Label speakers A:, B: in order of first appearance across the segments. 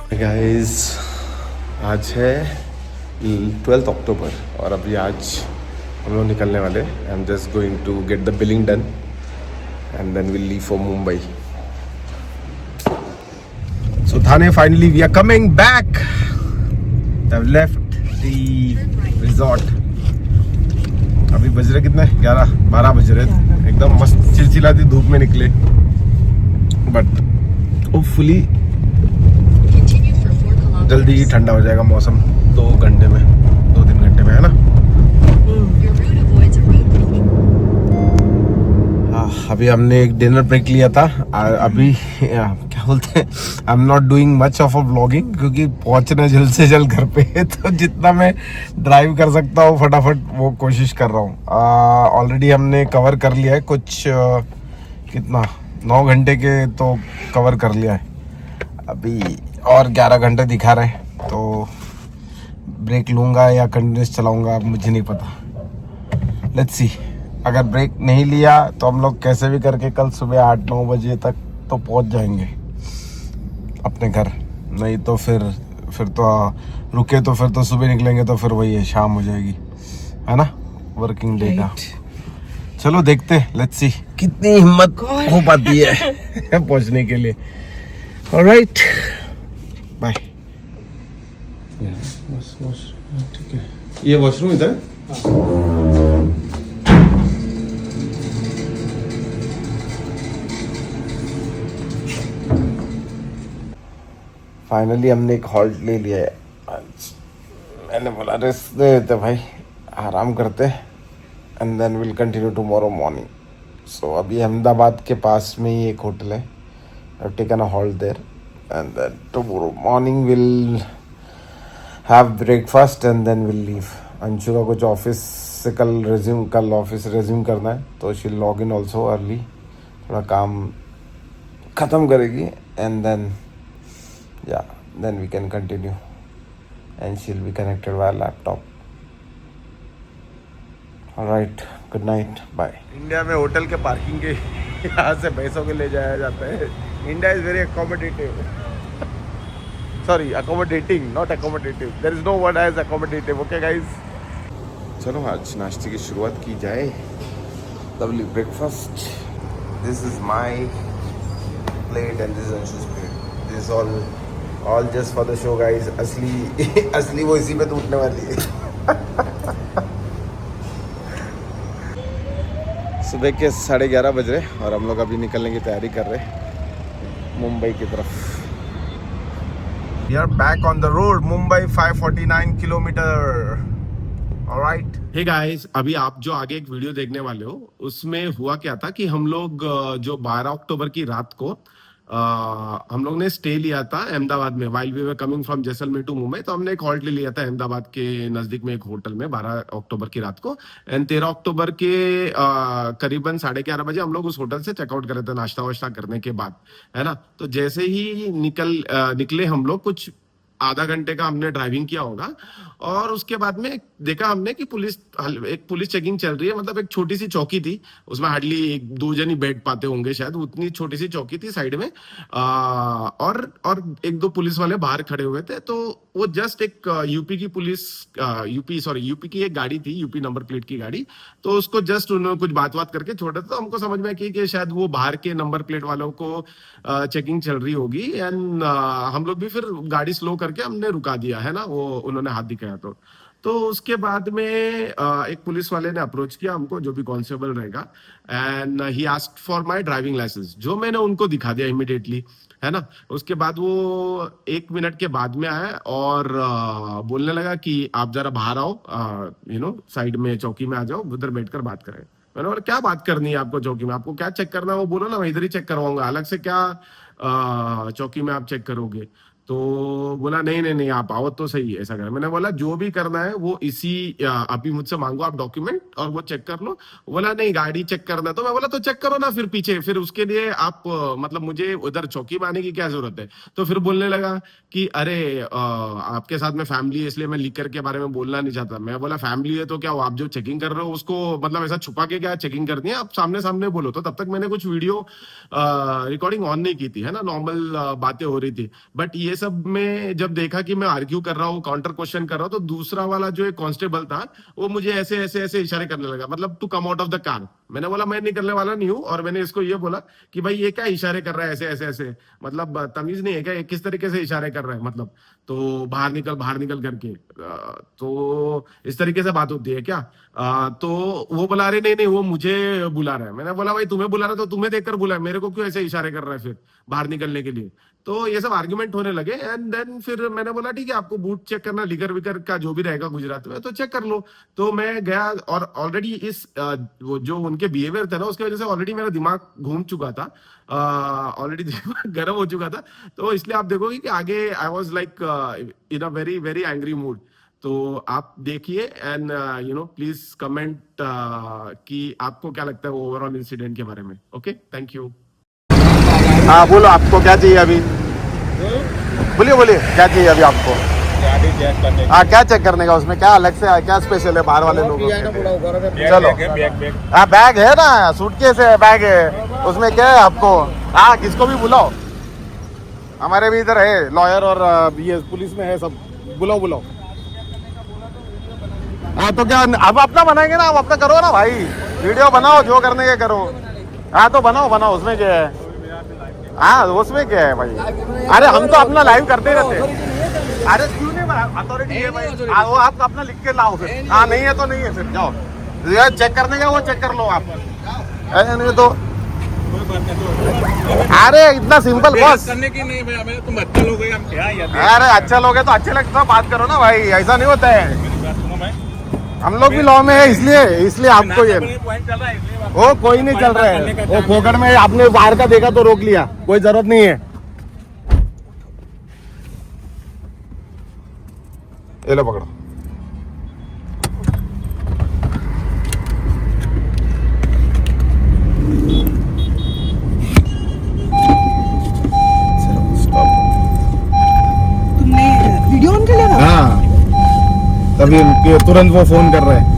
A: Guys आज है 12 अक्टूबर और अभी आज हम लोग निकलने वाले। I am just going to get the billing done and then will leave for Mumbai. So Thane finally we are coming back. I have left the resort. अभी बज रहे कितने 11-12 बज रहे। एकदम मस्त चिलचिलाती धूप में निकले बट होपफुली जल्दी ही ठंडा हो जाएगा मौसम 2-3 घंटे में, है ना। अभी हमने एक डिनर ब्रेक लिया था। अभी क्या बोलते हैं, I am not doing much of a vlogging क्योंकि पहुंचना जल्द से जल्द घर पे है, तो जितना मैं ड्राइव कर सकता हूँ फटाफट वो कोशिश कर रहा हूँ। ऑलरेडी हमने कवर कर लिया है कुछ कितना 9 घंटे के तो कवर कर लिया है। अभी और 11 घंटे दिखा रहे हैं, तो ब्रेक लूँगा या कंटिन्यूस चलाऊँगा अब मुझे नहीं पता। Let's see. अगर ब्रेक नहीं लिया तो हम लोग कैसे भी करके कल सुबह 8-9 बजे तक तो पहुंच जाएंगे अपने घर। नहीं तो फिर तो रुके तो फिर तो सुबह निकलेंगे तो फिर वही है, शाम हो जाएगी, है ना, वर्किंग डे का। चलो देखते हैं, लेट्स सी कितनी हिम्मत हो पाती है पहुंचने के लिए। Alright, bye. ठीक है, ये वॉशरूम इधर है। फाइनली हमने एक हॉल्ट ले लिया है। आज मैंने बोला रेस्ट दे देते भाई, आराम करते and then will continue tomorrow morning. So अभी अहमदाबाद के पास में ही एक होटल है। I've taken a halt there and then tomorrow morning we'll have breakfast and then we'll leave. Anshu का कुछ ऑफिस से कल ऑफिस रेज्यूम करना है, तो she'll log in also early, थोड़ा काम ख़त्म करेगी and then then we can continue and she'll be connected via laptop. Alright, good night, bye. India में होटल के पार्किंग के यहाँ से पैसों के ले जाया जाता है। India is very accommodative. Sorry, accommodating, not accommodative. There is no word as accommodative. Okay guys, चलो आज नाश्ते की शुरुआत की जाए। Lovely breakfast. This is my plate and this is Anshu's plate. This all just for the show guys. असली वो इसी पे टूटने वाली है। सुबह के 11:30 बज रहे और हम लोग अभी निकलने की तैयारी कर रहे मुंबई की तरफ। We are back on the road, Mumbai 549 kilometre. Alright.
B: Hey guys, अभी आप जो आगे एक वीडियो देखने वाले हो उसमें हुआ क्या था कि हम लोग जो 12 अक्टूबर की रात को हम लोग ने स्टे लिया था अहमदाबाद में। While we were coming from Jaisalmer to Mumbai, तो हमने एक हॉल्ट ले लिया था अहमदाबाद के नजदीक में एक होटल में 12 अक्टूबर की रात को। एंड 13 अक्टूबर के करीबन 11:30 बजे हम लोग उस होटल से चेकआउट कर रहे थे नाश्ता वाश्ता करने के बाद, है ना। तो जैसे ही निकले हम लोग, कुछ आधा घंटे का हमने ड्राइविंग किया होगा और उसके बाद में देखा हमने कि एक पुलिस चेकिंग चल रही है। मतलब एक छोटी सी चौकी थी, उसमें हार्डली 1-2 जन ही बैठ पाते होंगे शायद, उतनी छोटी सी चौकी थी साइड में। और 1-2 पुलिस वाले बाहर खड़े हुए थे। तो वो जस्ट एक यूपी की पुलिस, यूपी की एक गाड़ी थी, यूपी नंबर प्लेट की गाड़ी। तो उसको जस्ट उन्होंने कुछ बात करके छोड़ा था। तो हमको समझ में कि शायद वो बाहर के नंबर प्लेट वालों को चेकिंग चल रही होगी। एंड हम लोग भी फिर गाड़ी स्लो करके हमने रुका दिया, है ना, वो उन्होंने हाथ दिखाया। तो उसके बाद में एक पुलिस वाले ने अप्रोच किया हमको, जो भी कांस्टेबल रहेगा, and he asked for my driving licence, जो मैंने उनको दिखा दिया इमिडिएटली, है ना। उसके बाद वो 1 मिनट के बाद में आया और बोलने लगा कि आप जरा बाहर आओ, साइड में चौकी में आ जाओ, उधर बैठकर बात करें। मैंने बोला क्या बात करनी है आपको चौकी में, आपको क्या चेक करना है वो बोलो ना, मैं इधर ही चेक करवाऊंगा, अलग से क्या चौकी में आप चेक करोगे। तो बोला नहीं आप आओ तो सही, ऐसा कर। मैंने बोला जो भी करना है वो अभी मुझसे मांगो आप डॉक्यूमेंट और वो चेक कर लो। बोला नहीं गाड़ी चेक करना है। तो मैं बोला तो चेक करो ना फिर पीछे, फिर उसके लिए आप मतलब मुझे उधर चौकी में आने की क्या जरूरत है। तो फिर बोलने लगा कि अरे आपके साथ में फैमिली है इसलिए मैं लिकर के बारे में बोलना नहीं चाहता। मैं बोला फैमिली है तो क्या आप जो चेकिंग कर रहे हो उसको मतलब ऐसा छुपा के क्या चेकिंग करनी है, आप सामने सामने बोलो। तो तब तक मैंने कुछ वीडियो रिकॉर्डिंग ऑन नहीं की थी, है ना, नॉर्मल बातें हो रही थी। बट ये ये सब में जब देखा कि मैं आर्ग्यू कर रहा हूँ, काउंटर क्वेश्चन कर रहा हूँ, तो दूसरा वाला जो एक कांस्टेबल था वो मुझे ऐसे ऐसे ऐसे इशारे करने लगा, मतलब to come out of the car. मैंने बोला मैं निकलने वाला नहीं हूँ, और मैंने इसको ये बोला कि भाई ये क्या इशारे कर रहा है ऐसे ऐसे ऐसे, मतलब तमीज नहीं है क्या, ये किस तरीके से इशारे कर रहा है, मतलब तो बाहर निकल करके। तो इस तरीके से बात होती है क्या? तो वो बोला अरे नहीं नहीं वो मुझे बुला रहा है। मैंने बोला भाई तुम्हें बुला रहा है तो तुम्हें देखकर बुला है, मेरे को क्यों ऐसे इशारे कर रहा है फिर बाहर निकलने के लिए। तो ये सब आर्गुमेंट होने लगे, एंड देन फिर मैंने बोला ठीक है आपको बूट चेक करना, लिकर विकर का जो भी रहेगा गुजरात में तो चेक कर लो। तो मैं गया, और ऑलरेडी इस वो जो उनके बिहेवियर थे ना उसकी वजह से ऑलरेडी मेरा दिमाग घूम चुका था, ऑलरेडी दिमाग गर्म हो चुका था। तो इसलिए आप देखोगे कि आगे I was like in a very very angry mood. तो आप देखिए एंड प्लीज कमेंट कि आपको क्या लगता है ओवरऑल इंसिडेंट के बारे में। Okay, thank you.
A: हाँ बोलो, आपको क्या चाहिए अभी? बोलिए बोलिए, क्या चाहिए अभी आपको?
C: गाड़ी चेक करने
A: हाँ, क्या चेक करने का? उसमें क्या अलग से क्या स्पेशल है बाहर वाले लोगों के? चलो, हाँ बैग है ना, सूटकेस है, बैग है, उसमें क्या है आपको? हाँ किसको भी बुलाओ, हमारे भी इधर है लॉयर और ये पुलिस में है सब, बुलाओ बुलाओ। हाँ तो क्या अब अपना बनाएंगे ना, अब अपना करो ना भाई, वीडियो बनाओ, जो करने के करो। हाँ तो बनाओ बनाओ, उसमें क्या है? हाँ उसमें क्या है भाई? अरे हम तो अपना लाइव करते ही रहते हैं। अरे क्यों नहीं, अथॉरिटी है भाई। वो आप अपना लिख के लाओ फिर। हाँ नहीं है तो नहीं है, फिर जाओ चेक करने का, वो चेक कर लो आप। नहीं तो अरे इतना सिंपल बॉस
C: करने की नहीं भाई, तुम अच्छा लोग हो, हम क्या यार।
A: अरे अच्छा लोग है तो अच्छे लगता है, बात करो ना भाई, ऐसा नहीं होता है।
C: मेरी बात सुनो भाई,
A: हम लोग भी लॉ में है, इसलिए आपको ये
C: पॉइंट चल रहा है इसलिए
A: वो कोई नहीं चल रहा है। वो फोकट में आपने बाहर का देखा तो रोक लिया, कोई जरूरत नहीं है। ये लो पकड़ो।
D: तुमने वीडियो ऑन कर लिया था?
A: हाँ तभी तुरंत वो फोन कर रहे हैं।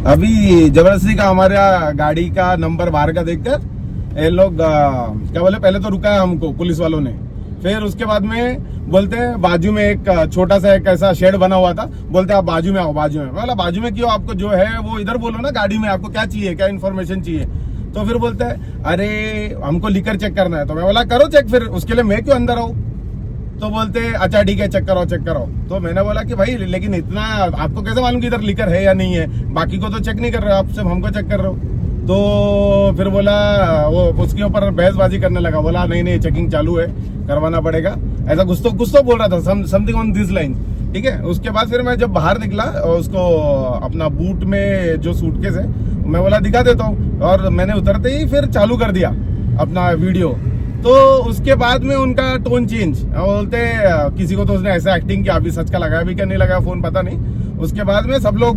A: अभी जबरदस्ती का हमारे गाड़ी का नंबर बाहर का देखकर ये लोग क्या बोले, पहले तो रुका है हमको पुलिस वालों ने, फिर उसके बाद में बोलते हैं बाजू में एक छोटा सा एक ऐसा शेड बना हुआ था, बोलते आप बाजू में आओ, बाजू में। बोला बाजू में क्यों, आपको जो है वो इधर बोलो ना, गाड़ी में आपको क्या चाहिए, क्या इन्फॉर्मेशन चाहिए। तो फिर बोलते हैं अरे हमको लिकर चेक करना है। तो मैं बोला करो चेक, फिर उसके लिए मैं क्यों अंदर आऊँ। तो बोलते अच्छा ठीक है चेक करो चेक करो। तो मैंने बोला कि भाई लेकिन इतना आपको कैसे मालूम कि इधर लिकर है या नहीं है, बाकी को तो चेक नहीं कर रहे हो आप, सिर्फ हमको चेक कर रहे हो। तो फिर बोला वो उसके ऊपर बहसबाजी करने लगा, बोला नहीं नहीं चेकिंग चालू है, करवाना पड़ेगा, ऐसा कुछ तो बोल रहा था, समथिंग ऑन दिस लाइन। ठीक है, उसके बाद फिर मैं जब बाहर निकला, उसको अपना बूट में जो सूटकेस है मैं बोला दिखा देता हूँ, और मैंने उतरते ही फिर चालू कर दिया अपना वीडियो। तो उसके बाद में उनका टोन चेंज, बोलते किसी को तो उसने ऐसा एक्टिंग किया, अभी सच का लगाया भी क्या नहीं लगाया फोन पता नहीं। उसके बाद में सब लोग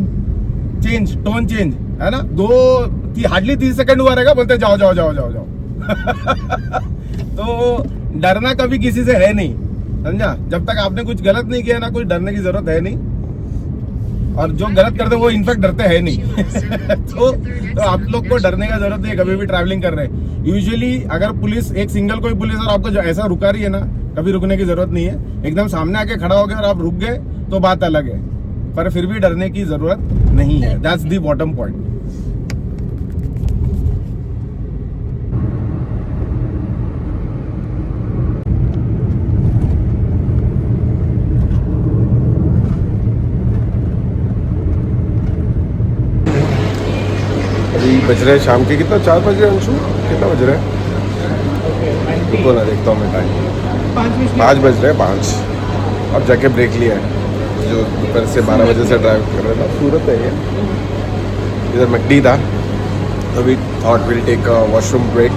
A: चेंज, टोन चेंज है ना, हार्डली 30 सेकंड हुआ रहेगा, बोलते जाओ जाओ जाओ जाओ जाओ। तो डरना कभी किसी से है नहीं, समझा। जब तक आपने कुछ गलत नहीं किया ना, कुछ डरने की जरूरत है नहीं, और जो गलत करते वो इनफैक्ट डरते हैं नहीं। तो आप लोग को डरने का जरूरत नहीं है कभी भी ट्रैवलिंग कर रहे हैं। यूजुअली अगर पुलिस एक सिंगल कोई पुलिस और आपको जो ऐसा रुका रही है ना, कभी रुकने की जरूरत नहीं है, एकदम सामने आके खड़ा हो गया और आप रुक गए तो बात अलग है, पर फिर भी डरने की जरूरत नहीं है। That's the bottom point. अभी बज रहे हैं शाम के कितना, 4 बज रहे हैं अंशु, कितना बज रहे हैं रुको ना देखता हूँ मैं टाइम, 5 बज रहे हैं 5। अब जाके ब्रेक लिया है, जो दोपहर से 12 बजे से ड्राइव कर रहा था, सूरत है ये, इधर मैकडी था, तो we thought will take a washroom break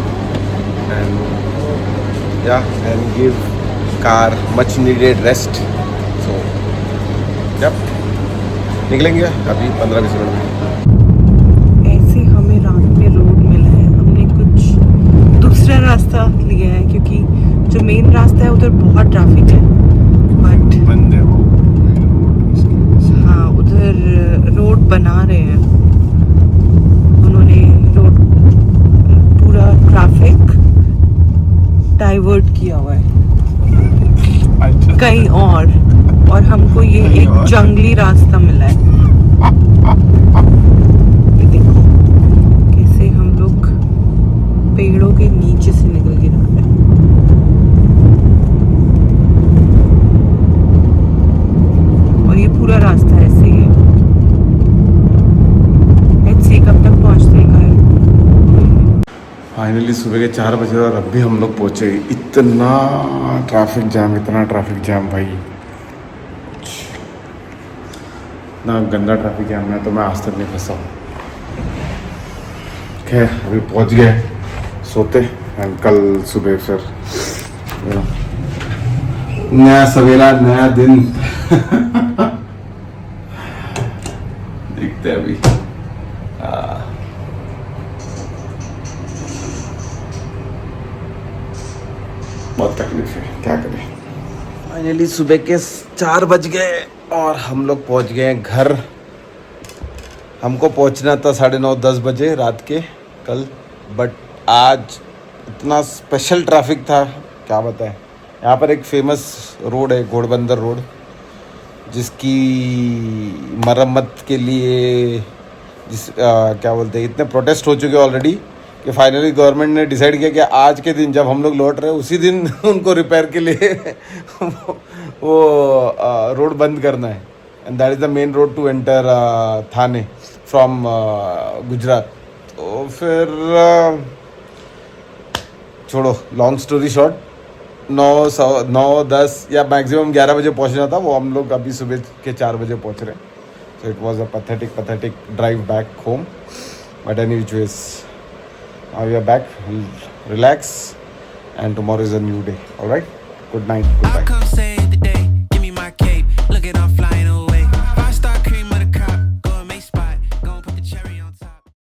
A: and give car much needed rest. So जब निकलेंगे अभी 15-20 मिनट में।
D: ऐसे हमें रात में रोड मिला है, हमने कुछ दूसरा रास्ता लिया है क्योंकि जो मेन रास्ता है उधर बहुत ट्रैफिक है, बट
A: बंद है वो।
D: हाँ उधर रोड बना रहे हैं उन्होंने, रोड पूरा ट्रैफिक कहीं और हमको ये एक जंगली रास्ता मिला है। ये देखो कैसे हम लोग पेड़ों के नीचे से निकल के जा रहे हैं। और ये पूरा रास्ता ऐसे ही है। लेट्स सी कब तक पहुंचते हैं घर।
A: फाइनली सुबह के 4 बजे और अब भी हम लोग पहुंचे। इतना ट्रैफिक जाम भाई, इतना गंदा ट्रैफिक जाम है तो मैं आज तक नहीं फंसा। खैर अभी पहुंच गए, सोते हैं, कल सुबह फिर नया सवेरा नया दिन देखते हैं अभी। बहुत तकलीफ है, क्या करें। फाइनली सुबह के 4 बज गए और हम लोग पहुंच गए हैं घर। हमको पहुंचना था 9:30-10 बजे रात के कल, बट आज इतना स्पेशल ट्रैफिक था क्या बताएं। यहाँ पर एक फेमस रोड है घोड़बंदर रोड, जिसकी मरम्मत के लिए क्या बोलते हैं, इतने प्रोटेस्ट हो चुके ऑलरेडी कि फाइनली गवर्नमेंट ने डिसाइड किया कि आज के दिन जब हम लोग लौट रहे हैं उसी दिन उनको रिपेयर के लिए वो रोड बंद करना है। And that is the main road to enter Thane from Gujarat. तो फिर छोड़ो, लॉन्ग स्टोरी शॉर्ट, 9-10 या मैक्सिमम 11 बजे पहुंचना था, वो हम लोग अभी सुबह के 4 बजे पहुंच रहे हैं। So it was a pathetic drive back home, but any which ways now we are back. We'll relax and tomorrow is a new day. All right, good night, goodbye.